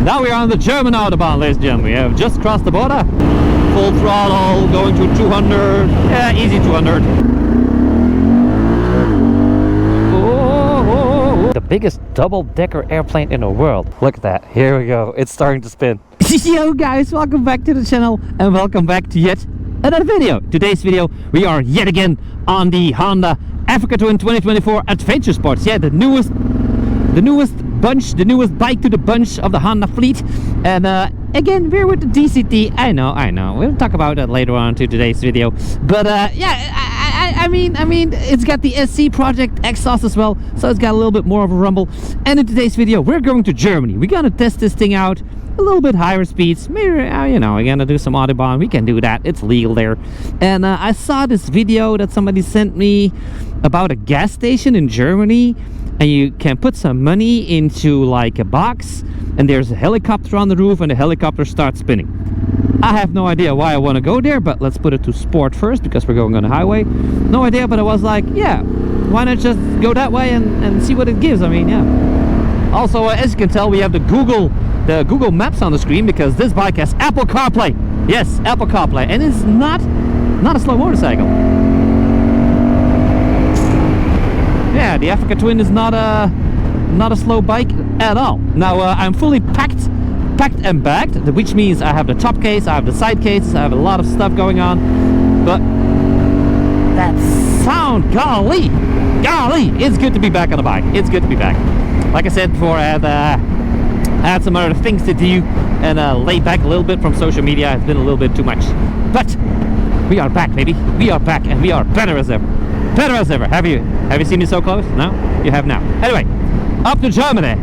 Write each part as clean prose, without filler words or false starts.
Now we are on the German Autobahn, ladies and gentlemen. We have just crossed the border. Full throttle, going to 200. Yeah, easy 200. Oh, the biggest double-decker airplane in the world. Look at that. Here we go. It's starting to spin. Yo guys, welcome back to the channel and welcome back to yet another video. Today's video, we are yet again on the Honda Africa Twin 2024 Adventure Sports. Yeah, the newest bike to the bunch of the Honda fleet. And again, we're with the DCT. I know. We'll talk about that later on to today's video. But yeah, I mean, it's got the SC Project exhaust as well, so it's got a little bit more of a rumble. And in today's video, we're going to Germany. We're gonna test this thing out. A little bit higher speeds, maybe, you know, we're gonna do some Autobahn. We can do that, it's legal there. And I saw this video that somebody sent me about a gas station in Germany, and you can put some money into like a box, and there's a helicopter on the roof, and the helicopter starts spinning. I have no idea why I want to go there, but let's put it to sport first because we're going on the highway. No idea, but I was like, yeah, why not just go that way and see what it gives? I mean, yeah. Also, as you can tell, we have the Google Maps on the screen because this bike has Apple CarPlay. Yes, Apple CarPlay, and it's not a slow motorcycle. Yeah, the Africa Twin is not a slow bike at all. Now I'm fully packed and bagged, which means I have the top case, I have the side case, I have a lot of stuff going on. But that sound, golly, it's good to be back on the bike. It's good to be back. Like I said before, I had some other things to do and laid back a little bit from social media. It's been a little bit too much, but we are back, baby. We are back, and we are better as ever. Better as ever. Have you seen me so close? No, you have now. Anyway, up to Germany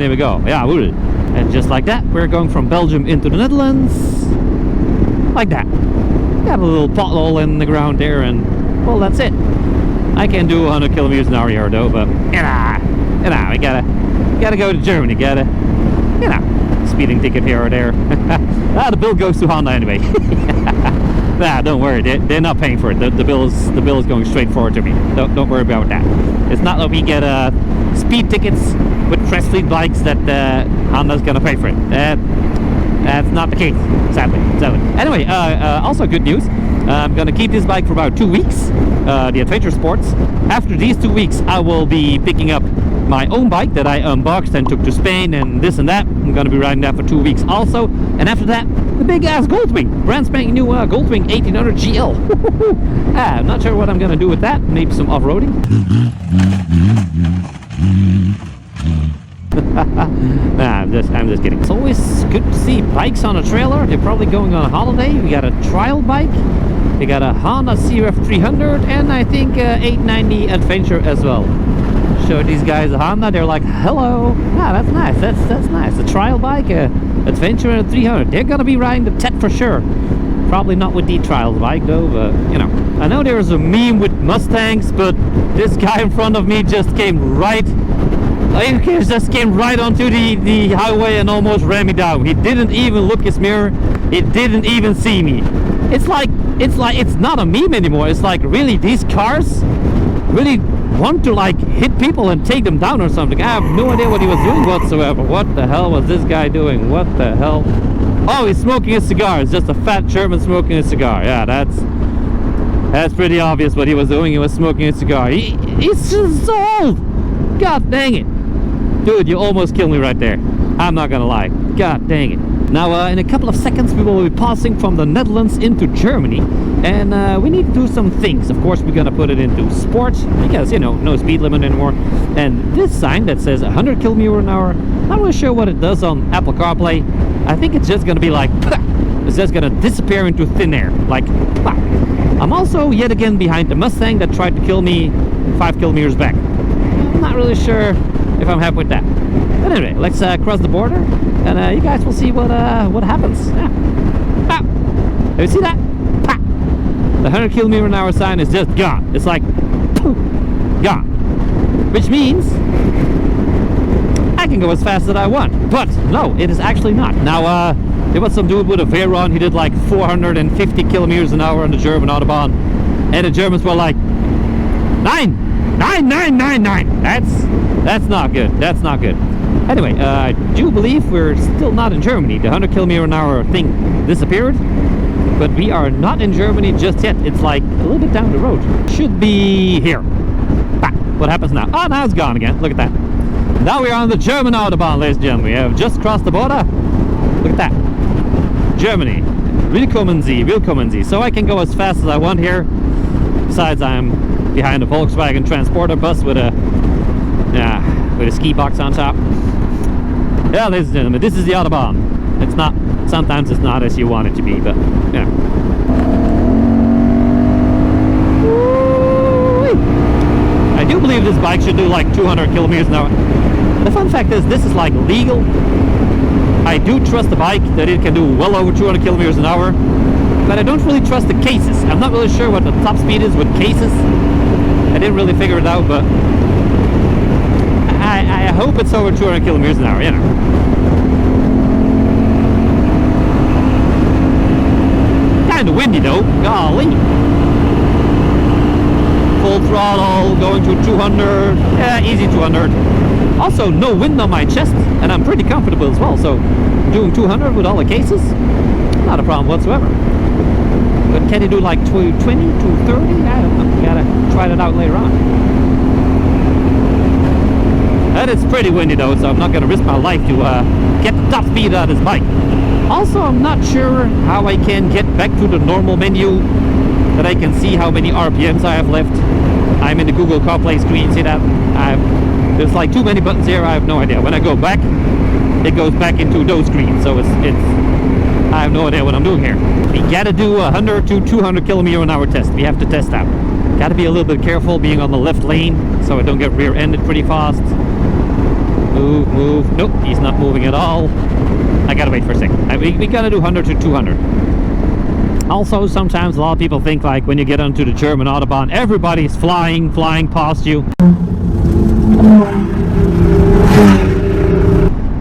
we go. Yeah, and just like that, we're going from Belgium into the Netherlands, like that. Got a little pothole in the ground there, and well, that's it. I can do 100 kilometers an hour here though, but you know, we gotta go to Germany. Gotta, you know, speeding ticket here or there. The bill goes to Honda anyway. Nah, don't worry, they're not paying for it. The bill is going straight forward to me. Don't worry about that. It's not that we get speed tickets with press fleet bikes that Honda's gonna pay for it. That's not the case, sadly. Anyway, also good news. I'm gonna keep this bike for about 2 weeks, the Adventure Sports. After these 2 weeks, I will be picking up my own bike that I unboxed and took to Spain and this and that. I'm gonna be riding that for 2 weeks also. And after that, the big ass Goldwing, brand spanking new Goldwing 1800 GL. I'm not sure what I'm gonna do with that. Maybe some off-roading. Nah, I'm just kidding. It's always good to see bikes on a trailer. They're probably going on a holiday. We got a trial bike. We got a Honda CRF 300 and I think 890 Adventure as well. Show these guys a Honda. They're like, hello. Ah, that's nice. That's nice. A trial bike, Adventure and a 300. They're gonna be riding the TET for sure. Probably not with the trial bike though, but you know. I know there was a meme with Mustangs, but this guy in front of me just came right onto the highway and almost ran me down. He didn't even look his mirror. He didn't even see me. It's not a meme anymore. It's like, really, these cars really want to like hit people and take them down or something. I have no idea what he was doing whatsoever. What the hell was this guy doing? What the hell? Oh, he's smoking a cigar. It's just a fat German smoking a cigar. Yeah, that's pretty obvious what he was doing. He was smoking a cigar. He's just so old. God dang it. Dude, you almost killed me right there. I'm not gonna lie. God dang it. Now, in a couple of seconds, we will be passing from the Netherlands into Germany. And we need to do some things. Of course, we're gonna put it into sport because, you know, no speed limit anymore. And this sign that says 100 kilometers an hour, I'm not really sure what it does on Apple CarPlay. I think it's just gonna be like, it's just gonna disappear into thin air. Like, I'm also yet again behind the Mustang that tried to kill me 5 kilometers back. I'm not really sure if I'm happy with that. But anyway, let's cross the border, and you guys will see what happens. Yeah. Ah. Have you see that? Ah. The 100 kilometer an hour sign is just gone. It's like poof, gone, which means I can go as fast as I want. But no, it is actually not. Now, there was some dude with a Veyron. He did like 450 kilometers an hour on the German Autobahn, and the Germans were like 9. That's not good. That's not good. Anyway, I do believe we're still not in Germany. The 100 kilometer an hour thing disappeared, but we are not in Germany just yet. It's like a little bit down the road. Should be here. Bah, what happens now? Oh, now it's gone again. Look at that. Now we are on the German Autobahn, ladies and gentlemen. We have just crossed the border. Look at that. Germany. Willkommen Sie. So I can go as fast as I want here. Besides, I'm behind a Volkswagen transporter bus with a ski box on top. Yeah, ladies and gentlemen, this is the Autobahn. It's not, sometimes it's not as you want it to be, but yeah. I do believe this bike should do like 200 kilometers an hour. The fun fact is, this is like legal. I do trust the bike that it can do well over 200 kilometers an hour, but I don't really trust the cases. I'm not really sure what the top speed is with cases. I didn't really figure it out, but I hope it's over 200 kilometers an hour, you know. Kind of windy though, golly. Full throttle, going to 200, yeah, easy 200. Also, no wind on my chest, and I'm pretty comfortable as well, so doing 200 with all the cases, not a problem whatsoever. But can you do like 220, 230? I don't know, gotta try that out later on. And it's pretty windy though, so I'm not gonna risk my life to get the top speed out of this bike. Also, I'm not sure how I can get back to the normal menu, that I can see how many RPMs I have left. I'm in the Google CarPlay screen, see that? There's like too many buttons here, I have no idea. When I go back, it goes back into those screens, so it's I have no idea what I'm doing here. We gotta do a 100 to 200 kilometer an hour test. We have to test out. Gotta be a little bit careful being on the left lane, so I don't get rear-ended pretty fast. Move. Nope, he's not moving at all. I gotta wait for a second. We gotta do 100 to 200. Also, sometimes a lot of people think like when you get onto the German Autobahn, everybody's flying past you.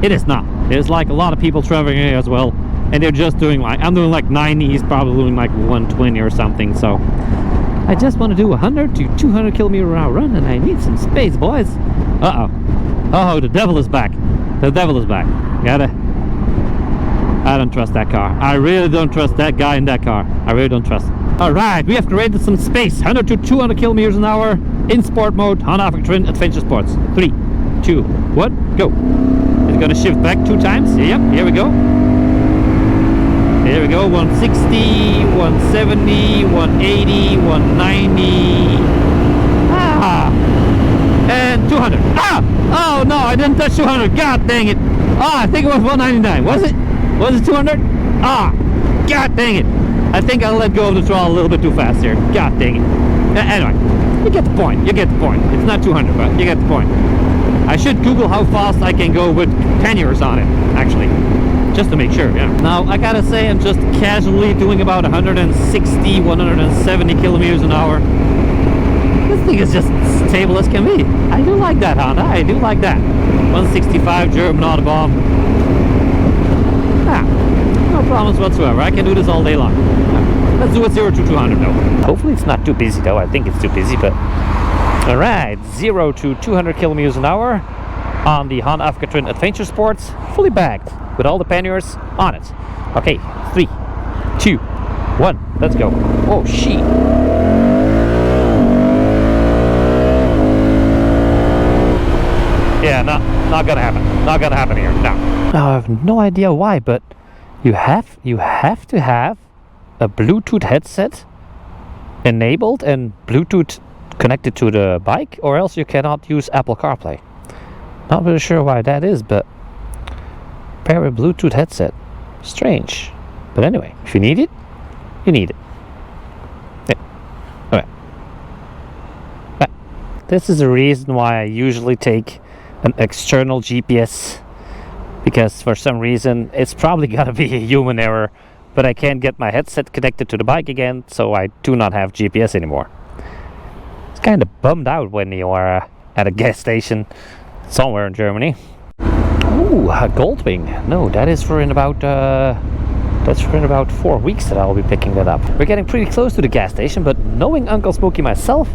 It is not. There's like a lot of people traveling here as well, and they're just doing like, I'm doing like 90, he's probably doing like 120 or something, so I just want to do 100 to 200 kilometer an hour run, and I need some space, boys. Oh, the devil is back. I don't trust that car. I really don't trust that guy in that car. I really don't trust him. Alright, we have created some space. 100 to 200 kilometers an hour in sport mode. Honda Africa Twin Adventure Sports. 3, 2, 1, go. It's gonna shift back 2 times. Yep, here we go. Here we go. 160, 170, 180, 190. And 200. Oh no, I didn't touch 200. God dang it. I think it was 199. Was it? Was it 200? God dang it. I think I let go of the throttle a little bit too fast here. God dang it. Anyway, you get the point. It's not 200, but you get the point. I should Google how fast I can go with panniers on it, actually, just to make sure. Yeah. Now, I gotta say, I'm just casually doing about 160, 170 kilometers an hour. This thing is just stable as can be. I do like that, Honda. I do like that. 165 German Autobahn. No problems whatsoever. I can do this all day long. Let's do it 0 to 200 though. Hopefully it's not too busy though. I think it's too busy, but alright, 0 to 200 kilometers an hour on the Honda Africa Twin Adventure Sports, fully bagged with all the panniers on it. Okay, 3, 2, 1, let's go. Oh shit. Yeah, not gonna happen. Not gonna happen here. No. I have no idea why, but you have to have a Bluetooth headset enabled and Bluetooth connected to the bike, or else you cannot use Apple CarPlay. Not really sure why that is, but pair a Bluetooth headset. Strange. But anyway, if you need it, you need it. Yeah. Okay. This is the reason why I usually take an external GPS, because for some reason it's probably gotta be a human error, but I can't get my headset connected to the bike again, so I do not have GPS anymore. It's kind of bummed out when you are at a gas station somewhere in Germany. Ooh, a Goldwing. No, that is for in about 4 weeks that I'll be picking that up. We're getting pretty close to the gas station, but knowing Uncle Smokey myself,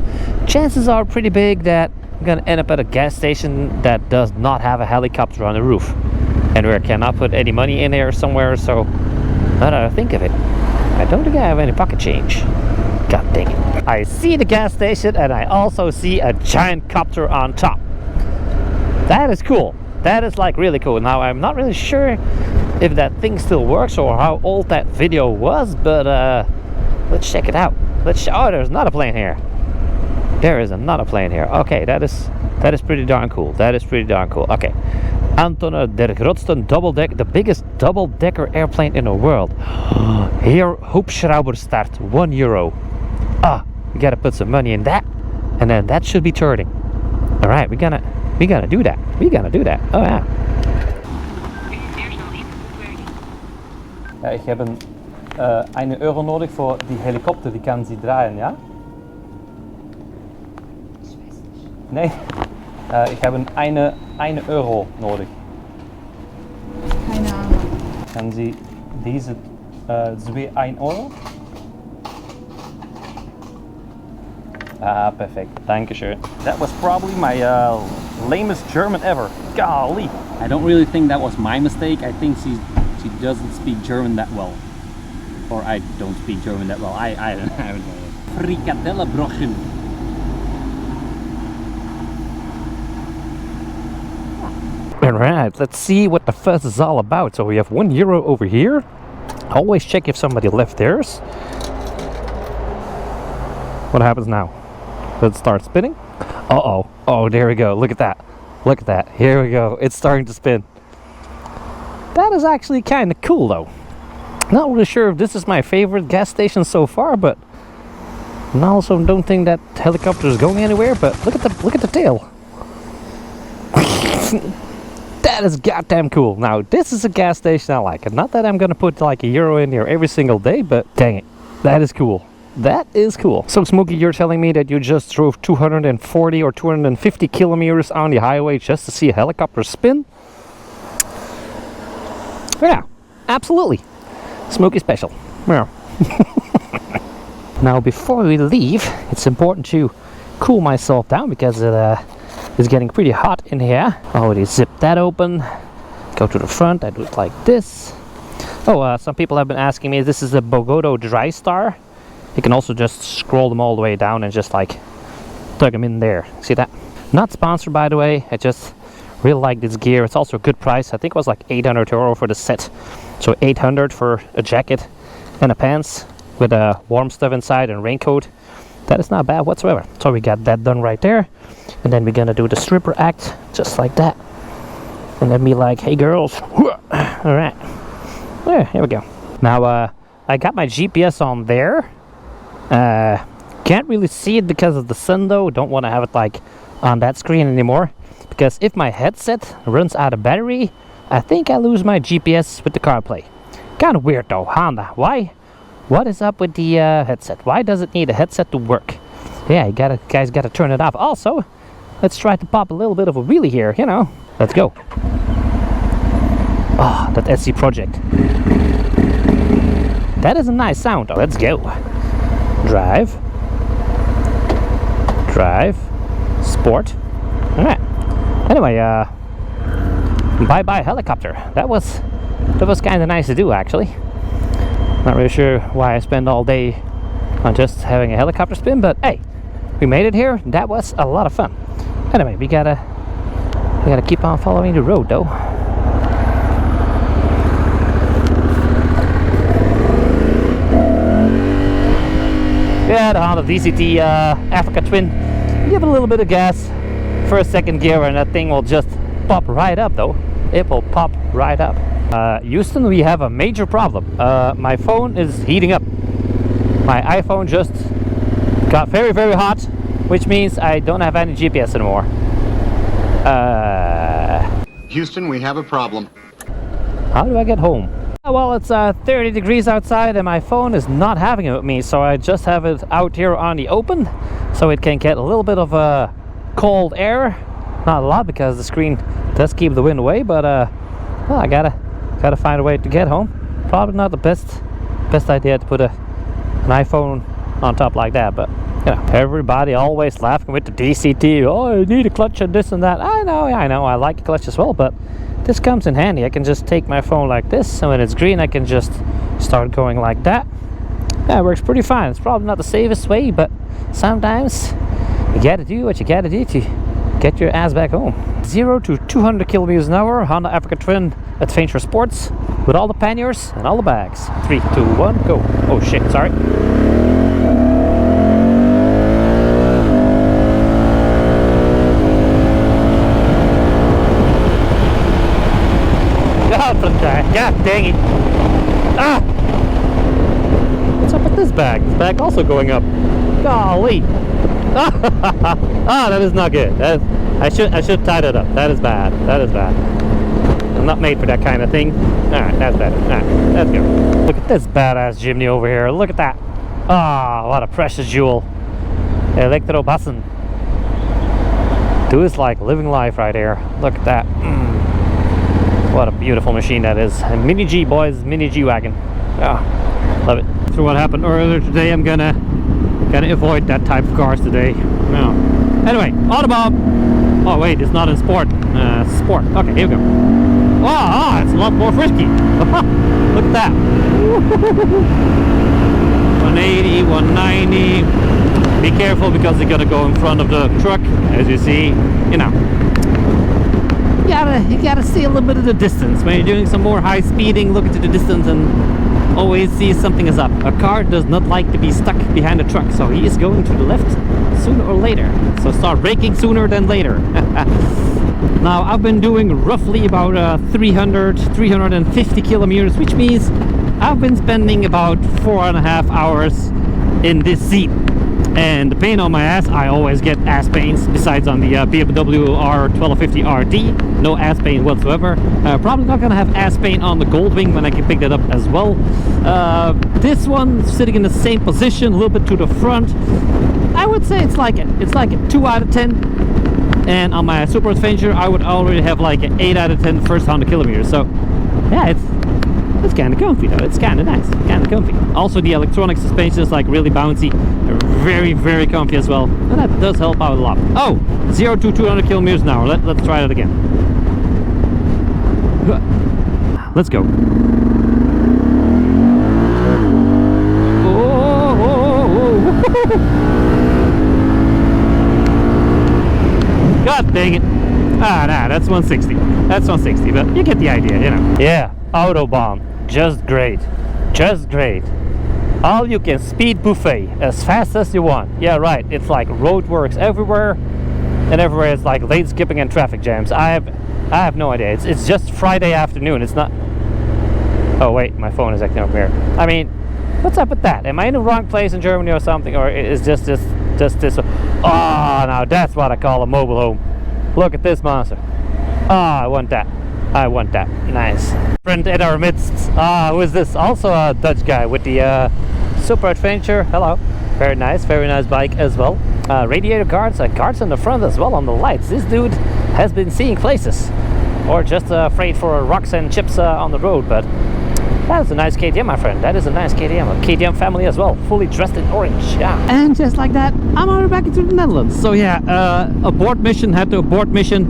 chances are pretty big that I'm gonna end up at a gas station that does not have a helicopter on the roof, and where I cannot put any money in there somewhere. So now that I think of it, I don't think I have any pocket change. God dang it. I see the gas station and I also see a giant copter on top. That is cool. That is like really cool. Now I'm not really sure if that thing still works or how old that video was, but let's check it out. Oh, there's not a plane here. There is another plane here. Okay, that is pretty darn cool. That is pretty darn cool. Okay. Anton der grootste double-deck, the biggest double-decker airplane in the world. Here, Hubschrauber start, €1. Ah, we gotta put some money in that, and then that should be turning. All right, we gonna do that. We gonna do that. Oh ja. Ja, ik heb een €1 nodig voor die helikopter, die kan sie draaien, ja? Nee, ich habe eine Euro nodig. Keine Ahnung. Kann Sie diese 1 Euro? Ah, perfect. Dankeschön. That was probably my lamest German ever. Golly. I don't really think that was my mistake. I think she doesn't speak German that well. Or I don't speak German that well. I don't know. Frikadellenbrochen. Alright, let's see what the fuss is all about. So we have €1 over here. Always check if somebody left theirs. What happens now? Let's start spinning. Uh-oh. Oh, there we go. Look at that. Look at that. Here we go. It's starting to spin. That is actually kind of cool though. Not really sure if this is my favorite gas station so far, but I also don't think that helicopter is going anywhere, but look at the tail. That is goddamn cool. Now this is a gas station I like, and not that I'm gonna put like €1 in here every single day, but dang it, that is cool. That is cool. So Smokey, you're telling me that you just drove 240 or 250 kilometers on the highway just to see a helicopter spin? Yeah, absolutely. Smokey special. Yeah. Now before we leave, it's important to cool myself down because it's getting pretty hot in here. Already zip that open. Go to the front. I do it like this. Oh, some people have been asking me, this is a Bogota Dry Star. You can also just scroll them all the way down and just like plug them in there. See that? Not sponsored, by the way. I just really like this gear. It's also a good price. I think it was like €800 for the set. So 800 for a jacket and a pants with warm stuff inside and raincoat. That is not bad whatsoever. So we got that done right there. And then we're gonna do the stripper act just like that. And then be like, hey girls. All right. Yeah, here we go. Now I got my GPS on there. Can't really see it because of the sun though. Don't want to have it like on that screen anymore, because if my headset runs out of battery, I think I lose my GPS with the CarPlay. Kind of weird though. Honda, why? What is up with the headset? Why does it need a headset to work? Yeah, guys gotta turn it off. Also, let's try to pop a little bit of a wheelie here, you know. Let's go. Ah, that SC project. That is a nice sound though. Let's go. Drive. Drive. Sport. Alright. Anyway, bye-bye helicopter. That was kind of nice to do, actually. Not really sure why I spend all day on just having a helicopter spin, but hey, we made it here. That was a lot of fun. Anyway, we gotta keep on following the road, though. Yeah, the Honda DCT Africa Twin. Give it a little bit of gas for a second gear and that thing will just pop right up though. It will pop right up. Houston, we have a major problem. My phone is heating up. My iPhone just got very, very hot, which means I don't have any GPS anymore. Houston, we have a problem. How do I get home? Well, it's 30 degrees outside and my phone is not having it with me, so I just have it out here on the open so it can get a little bit of cold air. Not a lot because the screen does keep the wind away, but well, I gotta find a way to get home. Probably not the best idea to put an iPhone on top like that, but Yeah, everybody always laughing with the DCT. Oh, you need a clutch and this and that. I know, I like a clutch as well, but this comes in handy. I can just take my phone like this, and when it's green, I can just start going like that. Yeah, it works pretty fine. It's probably not the safest way, but sometimes you gotta do what you gotta do to get your ass back home. 0 to 200 kilometers an hour, Honda Africa Twin Adventure Sports, with all the panniers and all the bags. 3, 2, 1, go. Oh shit, sorry. God dang it. Ah! What's up with this bag? This bag also going up. Golly. Ah, that is not good. That is, I should tie that up. That is bad. That is bad. I'm not made for that kind of thing. Alright, that's better. Alright, let's go. Look at this badass Jimny over here. Look at that. Ah, what a precious jewel. Elektrobassen. Dude is like living life right here. Look at that. What a beautiful machine that is. A Mini G, boys. Mini G wagon. Ah, love it. After what happened earlier today, I'm gonna avoid that type of cars today. No. Anyway, Autobahn. Oh wait, it's not in sport. Sport. Okay, here we go. Oh, it's a lot more frisky. Look at that. 180, 190. Be careful because you're gonna go in front of the truck, as you see. You know. You gotta see a little bit of the distance. When you're doing some more high speeding, look into the distance and always see something is up. A car does not like to be stuck behind a truck, so he is going to the left sooner or later. So start braking sooner than later. Now I've been doing roughly about 350 kilometers, which means I've been spending about 4.5 hours in this seat. And the pain on my ass, I always get ass pains, besides on the BMW R1250 RT. No ass pain whatsoever. Probably not gonna have ass pain on the Goldwing when I can pick that up as well. This one sitting in the same position, a little bit to the front. I would say it's like a 2 out of 10. And on my Super Adventure, I would already have like an 8 out of 10 first 100 kilometers. So yeah, it's kind of comfy though. It's kind of nice, kind of comfy. Also, the electronic suspension is like really bouncy, very, very comfy as well, and that does help out a lot. Oh, 0 to 200 kilometers an hour. Let's try that again. Let's go. Oh. God dang it. Ah, nah, that's 160. That's 160, but you get the idea, you know. Yeah, Autobahn. Just great. Just great. All you can speed buffet as fast as you want. Yeah, right. It's like roadworks everywhere, and everywhere it's like lane skipping and traffic jams. I have no idea. It's just Friday afternoon. It's not. Oh wait, my phone is acting up here. I mean, what's up with that? Am I in the wrong place in Germany or something, or is just this? Oh, now that's what I call a mobile home. Look at this monster. Ah, I want that. I want that. Nice. Friend in our midst. Who is this? Also a Dutch guy with the Super Adventure. Hello. Very nice bike as well. Radiator guards, guards on the front as well on the lights. This dude has been seeing places, or just afraid for rocks and chips on the road. But that is a nice KTM, my friend. That is a nice KTM. A KTM family as well, fully dressed in orange. Yeah. And just like that, I'm already back into the Netherlands. So yeah, abort mission. Had to abort mission.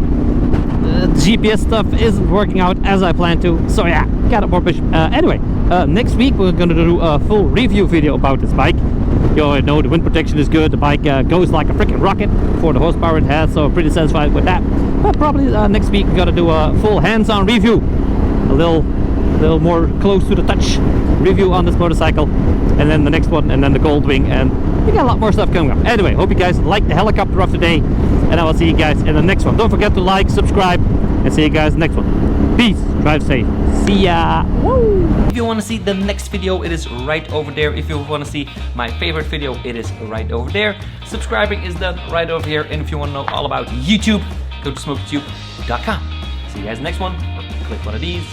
GPS stuff isn't working out as I planned to, so yeah, got abort mission. Anyway, next week we're gonna do a full review video about this bike. You already know the wind protection is good. The bike goes like a freaking rocket for the horsepower it has, so pretty satisfied with that. But probably next week we're gonna do a full hands-on review, a little more close to the touch review on this motorcycle, and then the next one, and then the Goldwing, and we got a lot more stuff coming up. Anyway, hope you guys like the helicopter of today, and I will see you guys in the next one. Don't forget to like, subscribe, and see you guys next one. Peace, drive safe, see ya. Woo. If you want to see the next video, it is right over there. If you want to see my favorite video, it is right over there. Subscribing is done right over here, and if you want to know all about YouTube, go to smokeytube.com. See you guys next one, or click one of these.